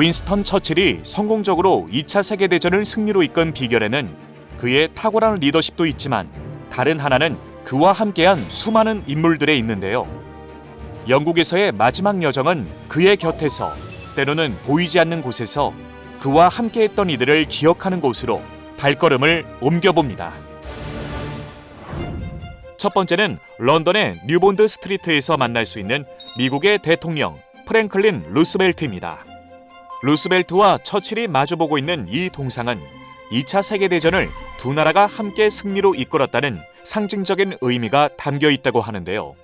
윈스턴 처칠이 성공적으로 2차 세계대전을 승리로 이끈 비결에는 그의 탁월한 리더십도 있지만 다른 하나는 그와 함께한 수많은 인물들에 있는데요. 영국에서의 마지막 여정은 그의 곁에서, 때로는 보이지 않는 곳에서 그와 함께했던 이들을 기억하는 곳으로 발걸음을 옮겨봅니다. 첫 번째는 런던의 뉴본드 스트리트에서 만날 수 있는 미국의 대통령 프랭클린 루스벨트입니다. 루스벨트와 처칠이 마주보고 있는 이 동상은 2차 세계대전을 두 나라가 함께 승리로 이끌었다는 상징적인 의미가 담겨 있다고 하는데요.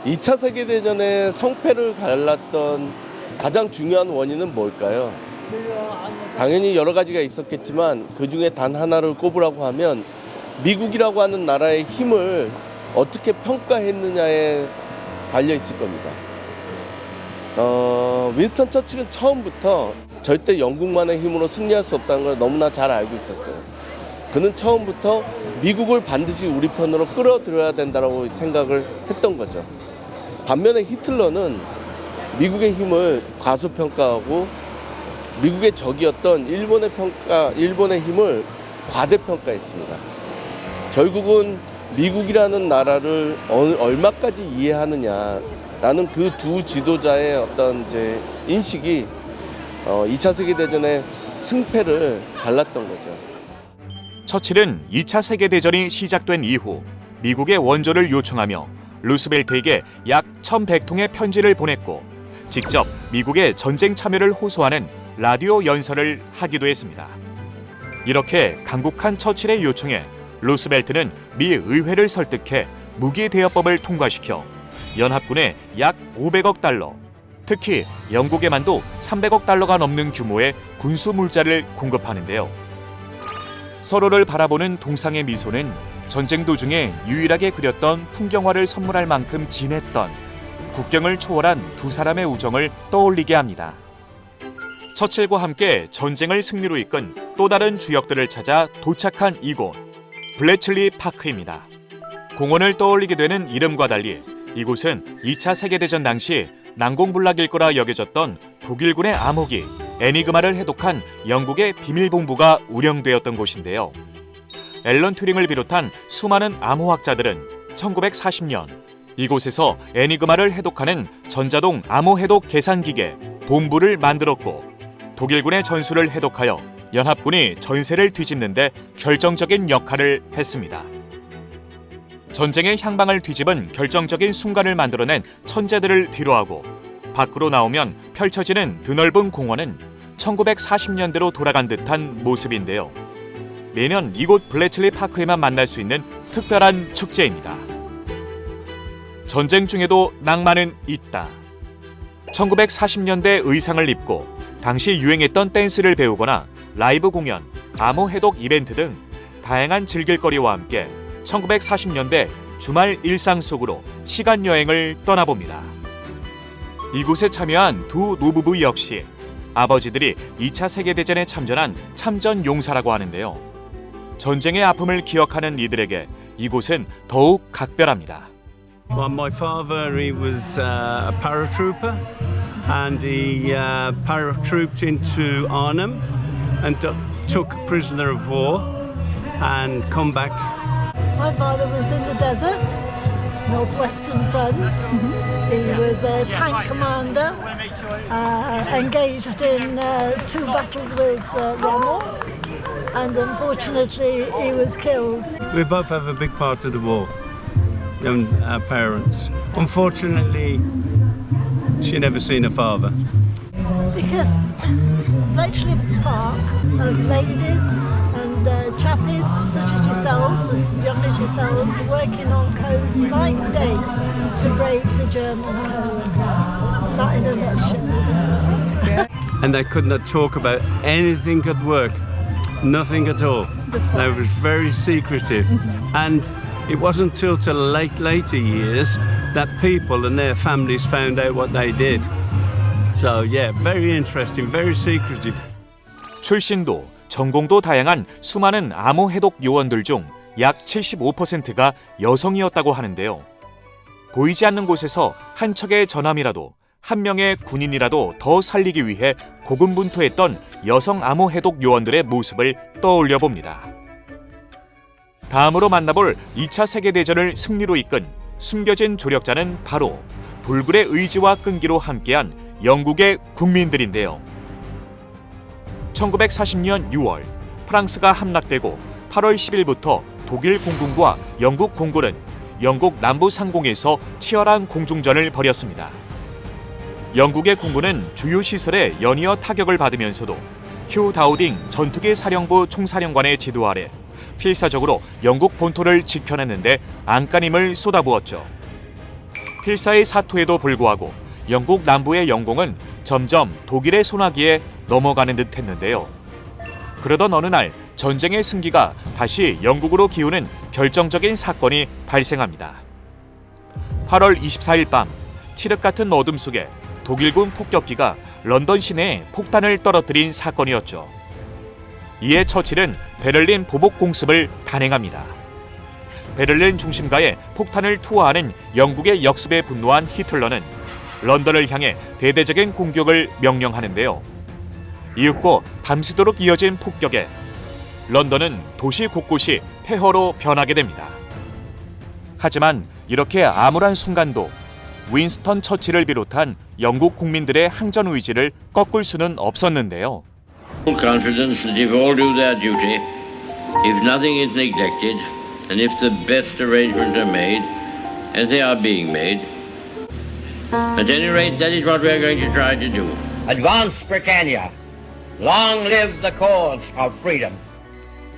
2차 세계대전의 성패를 갈랐던 가장 중요한 원인은 뭘까요? 당연히 여러 가지가 있었겠지만 그중에 단 하나를 꼽으라고 하면 미국이라고 하는 나라의 힘을 어떻게 평가했느냐에 달려있을 겁니다. 윈스턴 처칠은 처음부터 절대 영국만의 힘으로 승리할 수 없다는 걸 너무나 잘 알고 있었어요. 그는 처음부터 미국을 반드시 우리 편으로 끌어들여야 된다고 생각을 했던 거죠. 반면에 히틀러는 미국의 힘을 과소평가하고 미국의 적이었던 일본의 힘을 과대평가했습니다. 결국은 미국이라는 나라를 얼마까지 이해하느냐라는 그 두 지도자의 어떤 이제 인식이 2차 세계대전의 승패를 갈랐던 거죠. 처칠은 2차 세계대전이 시작된 이후 미국의 원조를 요청하며 루스벨트에게 약 1,100통의 편지를 보냈고 직접 미국의 전쟁 참여를 호소하는 라디오 연설을 하기도 했습니다. 이렇게 강국한 처칠의 요청에 루스벨트는 미 의회를 설득해 무기 대여법을 통과시켜 연합군에 약 500억 달러, 특히 영국에만도 300억 달러가 넘는 규모의 군수 물자를 공급하는데요. 서로를 바라보는 동상의 미소는 전쟁 도중에 유일하게 그렸던 풍경화를 선물할 만큼 진했던 국경을 초월한 두 사람의 우정을 떠올리게 합니다. 처칠과 함께 전쟁을 승리로 이끈 또 다른 주역들을 찾아 도착한 이곳, 블래칠리 파크입니다. 공원을 떠올리게 되는 이름과 달리 이곳은 2차 세계대전 당시 난공불락일 거라 여겨졌던 독일군의 암호기 애니그마를 해독한 영국의 비밀본부가 운영되었던 곳인데요. 앨런 튜링을 비롯한 수많은 암호학자들은 1940년 이곳에서 애니그마를 해독하는 전자동 암호해독 계산기계 본부를 만들었고 독일군의 전술을 해독하여 연합군이 전세를 뒤집는 데 결정적인 역할을 했습니다. 전쟁의 향방을 뒤집은 결정적인 순간을 만들어낸 천재들을 뒤로하고 밖으로 나오면 펼쳐지는 드넓은 공원은 1940년대로 돌아간 듯한 모습인데요. 매년 이곳 블래칠리 파크에만 만날 수 있는 특별한 축제입니다. 전쟁 중에도 낭만은 있다. 1940년대 의상을 입고 당시 유행했던 댄스를 배우거나 라이브 공연, 암호 해독 이벤트 등 다양한 즐길거리와 함께 1940년대 주말 일상 속으로 시간 여행을 떠나봅니다. 이곳에 참여한 두 노부부 역시 아버지들이 2차 세계대전에 참전한 참전 용사라고 하는데요. 전쟁의 아픔을 기억하는 이들에게 이곳은 더욱 각별합니다. Well, my father, he was a paratrooper, and he paratrooped into Arnhem and took prisoner of war and come back. My father was in the desert, Northwestern Front. He was a tank commander, engaged in 2 battles with Rommel, and unfortunately he was killed. We both have a big part of the war. Our parents. Unfortunately, she never seen her father. Because Bletchley Park, ladies and chappies such as yourselves, as young as yourselves, are working on codes night and day to break the German code. That in a nutshell. And they could not talk about anything at work, nothing at all. They were very secretive. And it wasn't until later years that people and their families found out what they did. So yeah, very interesting, very secretive. 출신도 전공도 다양한 수많은 암호 해독 요원들 중 약 75%가 여성이었다고 하는데요. 보이지 않는 곳에서 한 척의 전함이라도 한 명의 군인이라도 더 살리기 위해 고군분투했던 여성 암호 해독 요원들의 모습을 떠올려 봅니다. 다음으로 만나볼 2차 세계대전을 승리로 이끈 숨겨진 조력자는 바로 불굴의 의지와 끈기로 함께한 영국의 국민들인데요. 1940년 6월 프랑스가 함락되고 8월 10일부터 독일 공군과 영국 공군은 영국 남부 상공에서 치열한 공중전을 벌였습니다. 영국의 공군은 주요 시설에 연이어 타격을 받으면서도 휴 다우딩 전투기 사령부 총사령관의 지도 아래 필사적으로 영국 본토를 지켜냈는데 안간힘을 쏟아부었죠. 필사의 사투에도 불구하고 영국 남부의 영공은 점점 독일의 손아귀에 넘어가는 듯 했는데요. 그러던 어느 날 전쟁의 승기가 다시 영국으로 기우는 결정적인 사건이 발생합니다. 8월 24일 밤 칠흑 같은 어둠 속에 독일군 폭격기가 런던 시내에 폭탄을 떨어뜨린 사건이었죠. 이에 처칠은 베를린 보복 공습을 단행합니다. 베를린 중심가에 폭탄을 투하하는 영국의 역습에 분노한 히틀러는 런던을 향해 대대적인 공격을 명령하는데요. 이윽고 밤새도록 이어진 폭격에 런던은 도시 곳곳이 폐허로 변하게 됩니다. 하지만 이렇게 암울한 순간도 윈스턴 처칠을 비롯한 영국 국민들의 항전 의지를 꺾을 수는 없었는데요. Confidence that if all do their duty, if nothing is neglected, and if the best arrangements are made, as they are being made, at any rate, that is what we are going to try to do. Advance Britannia. Long live the cause of freedom.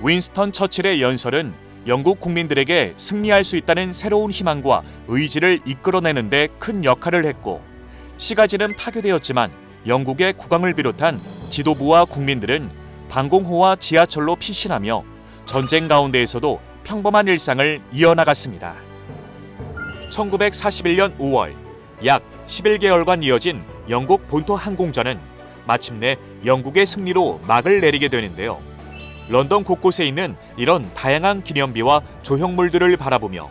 윈스턴 처칠의 연설은 영국 국민들에게 승리할 수 있다는 새로운 희망과 의지를 이끌어내는 데 큰 역할을 했고, 시가지는 파괴되었지만 영국의 국왕을 비롯한 지도부와 국민들은 방공호와 지하철로 피신하며 전쟁 가운데에서도 평범한 일상을 이어나갔습니다. 1941년 5월 약 11개월간 이어진 영국 본토 항공전은 마침내 영국의 승리로 막을 내리게 되는데요. 런던 곳곳에 있는 이런 다양한 기념비와 조형물들을 바라보며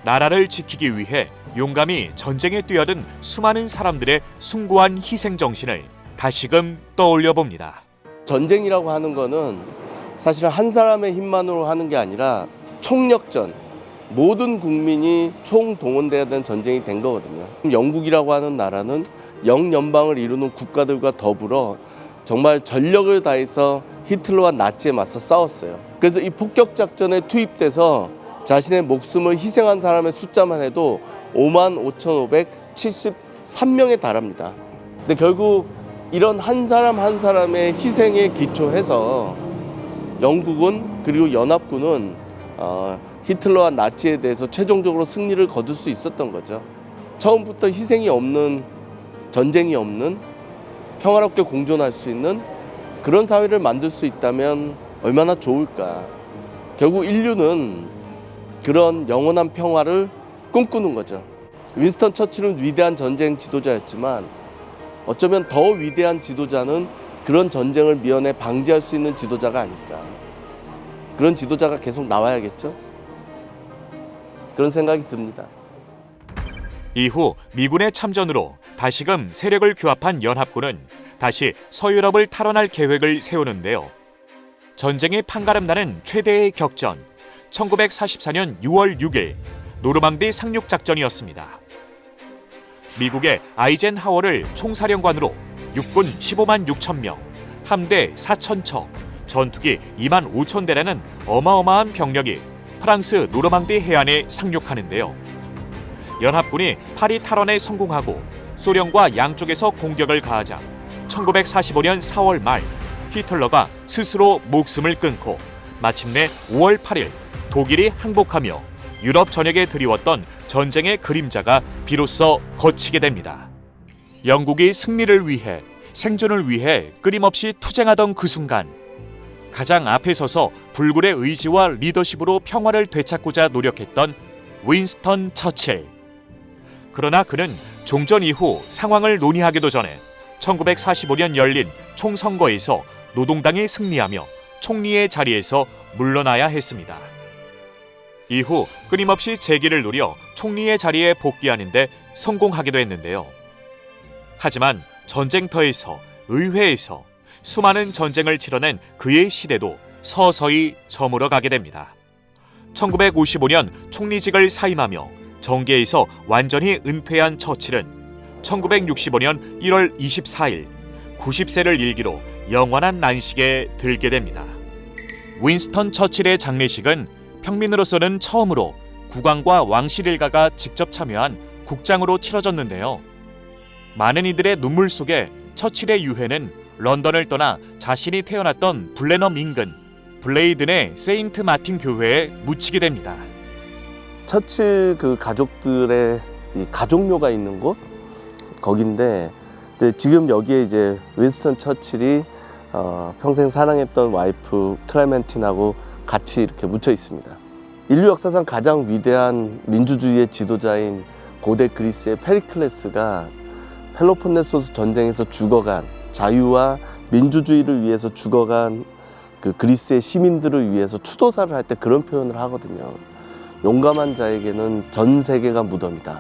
나라를 지키기 위해 용감히 전쟁에 뛰어든 수많은 사람들의 숭고한 희생 정신을 다시금 떠올려 봅니다. 전쟁이라고 하는 거는 사실 한 사람의 힘만으로 하는 게 아니라 총력전, 모든 국민이 총동원돼야 되는 전쟁이 된 거거든요. 영국이라고 하는 나라는 영연방을 이루는 국가들과 더불어 정말 전력을 다해서 히틀러와 나치에 맞서 싸웠어요. 그래서 이 폭격 작전에 투입돼서 자신의 목숨을 희생한 사람의 숫자만 해도 55,573명에 달합니다. 근데 결국 이런 한 사람 한 사람의 희생에 기초해서 영국은 그리고 연합군은 히틀러와 나치에 대해서 최종적으로 승리를 거둘 수 있었던 거죠. 처음부터 희생이 없는, 전쟁이 없는, 평화롭게 공존할 수 있는 그런 사회를 만들 수 있다면 얼마나 좋을까. 결국 인류는 그런 영원한 평화를 꿈꾸는 거죠. 윈스턴 처칠은 위대한 전쟁 지도자였지만 어쩌면 더 위대한 지도자는 그런 전쟁을 미연에 방지할 수 있는 지도자가 아닐까. 그런 지도자가 계속 나와야겠죠. 그런 생각이 듭니다. 이후 미군의 참전으로 다시금 세력을 규합한 연합군은 다시 서유럽을 탈환할 계획을 세우는데요. 전쟁이 판가름나는 최대의 격전, 1944년 6월 6일 노르망디 상륙작전이었습니다. 미국의 아이젠하워를 총사령관으로 육군 15만 6천 명, 함대 4천 척, 전투기 2만 5천 대라는 어마어마한 병력이 프랑스 노르망디 해안에 상륙하는데요. 연합군이 파리 탈환에 성공하고 소련과 양쪽에서 공격을 가하자 1945년 4월 말 히틀러가 스스로 목숨을 끊고 마침내 5월 8일 독일이 항복하며 유럽 전역에 드리웠던 전쟁의 그림자가 비로소 걷히게 됩니다. 영국이 승리를 위해, 생존을 위해 끊임없이 투쟁하던 그 순간 가장 앞에 서서 불굴의 의지와 리더십으로 평화를 되찾고자 노력했던 윈스턴 처칠. 그러나 그는 종전 이후 상황을 논의하기도 전에 1945년 열린 총선거에서 노동당이 승리하며 총리의 자리에서 물러나야 했습니다. 이후 끊임없이 재기를 노려 총리의 자리에 복귀하는 데 성공하기도 했는데요. 하지만 전쟁터에서, 의회에서 수많은 전쟁을 치러낸 그의 시대도 서서히 저물어가게 됩니다. 1955년 총리직을 사임하며 정계에서 완전히 은퇴한 처칠은 1965년 1월 24일 90세를 일기로 영원한 난식에 들게 됩니다. 윈스턴 처칠의 장례식은 평민으로서는 처음으로 국왕과 왕실 일가가 직접 참여한 국장으로 치러졌는데요. 많은 이들의 눈물 속에 처칠의 유해는 런던을 떠나 자신이 태어났던 블레넘 인근 블레이든의 세인트 마틴 교회에 묻히게 됩니다. 처칠 그 가족들의 이 가족묘가 있는 곳 거긴데, 근데 지금 여기에 이제 윈스턴 처칠이 평생 사랑했던 와이프 클레멘틴하고 같이 이렇게 묻혀 있습니다. 인류 역사상 가장 위대한 민주주의의 지도자인 고대 그리스의 페리클레스가 펠로폰네소스 전쟁에서 죽어간, 자유와 민주주의를 위해서 죽어간 그 그리스의 시민들을 위해서 추도사를 할 때 그런 표현을 하거든요. 용감한 자에게는 전 세계가 무덤이다.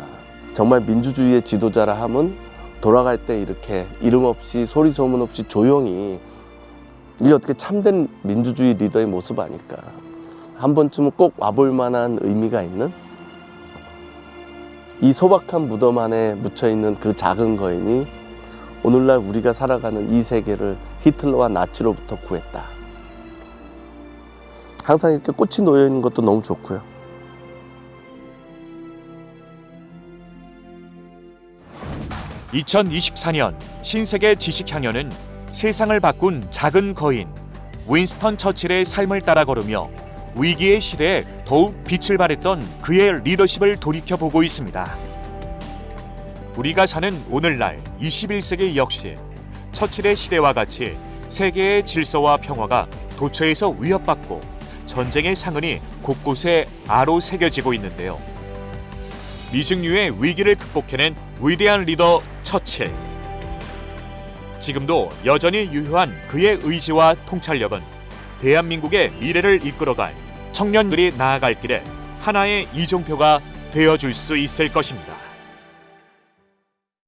정말 민주주의의 지도자라 함은 돌아갈 때 이렇게 이름 없이 소리 소문 없이 조용히, 이게 어떻게 참된 민주주의 리더의 모습 아닐까. 한 번쯤은 꼭 와볼 만한 의미가 있는, 이 소박한 무덤 안에 묻혀있는 그 작은 거인이 오늘날 우리가 살아가는 이 세계를 히틀러와 나치로부터 구했다. 항상 이렇게 꽃이 놓여있는 것도 너무 좋고요. (2024년) 신세계 지식향연은 세상을 바꾼 작은 거인 윈스턴 처칠의 삶을 따라 걸으며 위기의 시대에 더욱 빛을 발했던 그의 리더십을 돌이켜보고 있습니다. 우리가 사는 오늘날 21세기 역시 처칠의 시대와 같이 세계의 질서와 평화가 도처에서 위협받고 전쟁의 상흔이 곳곳에 아로 새겨지고 있는데요. 미증류의 위기를 극복해낸 위대한 리더 처칠. 지금도 여전히 유효한 그의 의지와 통찰력은 대한민국의 미래를 이끌어갈 청년들이 나아갈 길에 하나의 이정표가 되어줄 수 있을 것입니다.